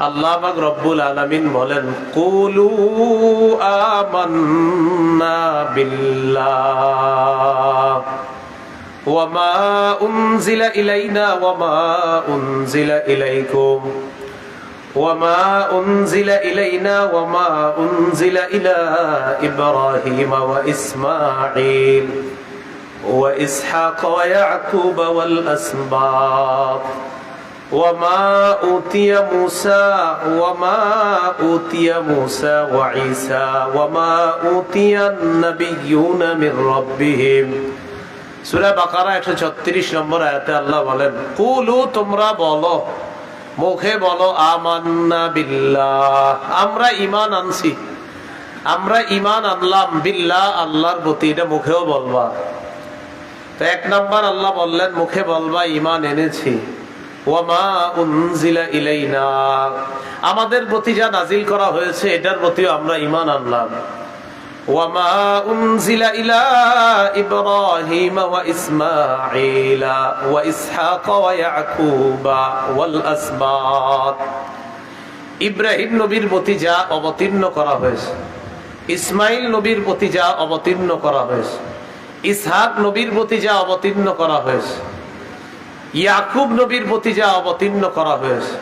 আল্লাহ পাক রব্বুল আলামিন বলেন, কুলু আমান্না বিল্লাহ ওয়া মা উনজিলা ইলাইনা ওয়া মা উনজিলা ইলাইকুম ওয়া মা উনজিলা ইলাইনা ওয়া মা উনজিলা ইলা ইব্রাহিম ওয়া ইসমাঈল ওয়া ইসহাক ওয়া ইয়াকুব ওয়াল আসবাত وما أوتي موسى وعيسى وما أوتي النبيون من ربهم সূরা বাকারা 136 নম্বর আয়াতে আল্লাহ বলেন, কুলু তোমরা বলো, মুখে বলো, আমান্না বিল্লাহ, আমরা ঈমান আনছি, আমরা ঈমান আনলাম, বিল্লাহ আল্লাহর প্রতি, এটা মুখেও বলবা। তো এক নাম্বার আল্লাহ বললেন মুখে বলবা ঈমান এনেছি। ওয়ামা উনজিলা ইলাইনা, আমাদের প্রতি যা নাজিল করা হয়েছে এটার প্রতিও আমরা ঈমান আনলাম। ওয়ামা উনজিলা ইলা ইব্রাহিম ওয়া ইসমাঈল ওয়া ইসহাক ওয়া ইয়াকুব ওয়াল আসবাত, ইব্রাহিম নবীর প্রতি যা অবতীর্ণ করা হয়েছে, ইসমাইল নবীর প্রতি যা অবতীর্ণ করা হয়েছে, ইসহাক নবীর প্রতি যা অবতীর্ণ করা হয়েছে, ইয়াকুব নবীর প্রতি যা অবতীর্ণ করা হয়েছে,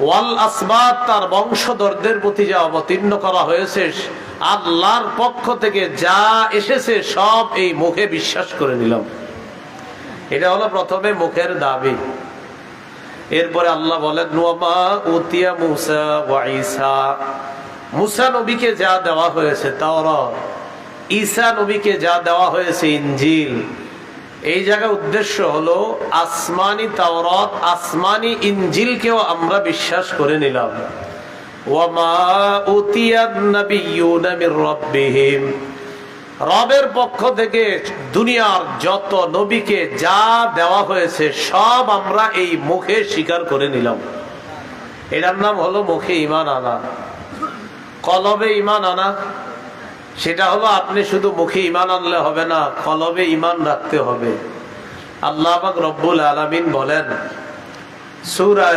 ওয়াল আসবাত তার বংশধরদের প্রতি যা অবতীর্ণ করা হয়েছে, আল্লাহর পক্ষ থেকে যা এসেছে সব এই মুখে বিশ্বাস করে নিলাম। এটা হলো প্রথমে মুখের দাবি। এরপরে আল্লাহ বলেন, ওয়ামা উতিয়া মুসা ওয়া ঈসা, মুসা নবীকে যা দেওয়া হয়েছে তাওরাত, ঈসা নবীকে যা দেওয়া হয়েছে ইনজিল। এই জায়গায় উদ্দেশ্য হলো আসমানি তাওরাত, আসমানি ইনজিলকেও আমরা বিশ্বাস করে নিলাম। ওয়ামা উতিয়ান নাবিয়্যুনা মির রাব্বিহিম, রবের পক্ষ থেকে দুনিয়ার যত নবীকে যা দেওয়া হয়েছে সব আমরা এই মুখে স্বীকার করে নিলাম। এটার নাম হলো মুখে ঈমান আনা। কলবে ঈমান আনা, সেটা হলো আপনি শুধু মুখে ঈমান আনলে হবে না, কলবে ঈমান রাখতে হবে। আল্লাহ পাক রব্বুল আলামিন বলেন সূরা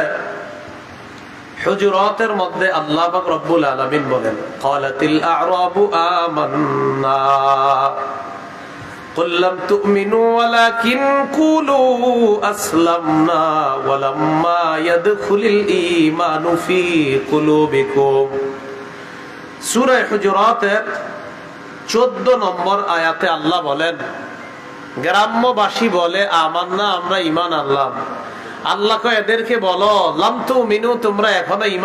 হুজুরাতের মধ্যে, আল্লাহ পাক রব্বুল আলামিন বলেন, ক্বালাতিল আ'রাবু আমান্না কুল লাম তু'মিনু ওয়ালাকিন কুলু আসলামনা ওয়ালাম্মা ইয়াদখুলিল ঈমানু ফি কুলুবিকুম। সূরা হুজুরাতের 14 নম্বর আয়াতে আল্লাহ বলেন, গ্রাম্যবাসী বলে আমান্না, আমরা ঈমান আনলাম। আল্লাহ কয় এদেরকে বলো, লাম তুমিনু, তোমরা এখনো ঈমান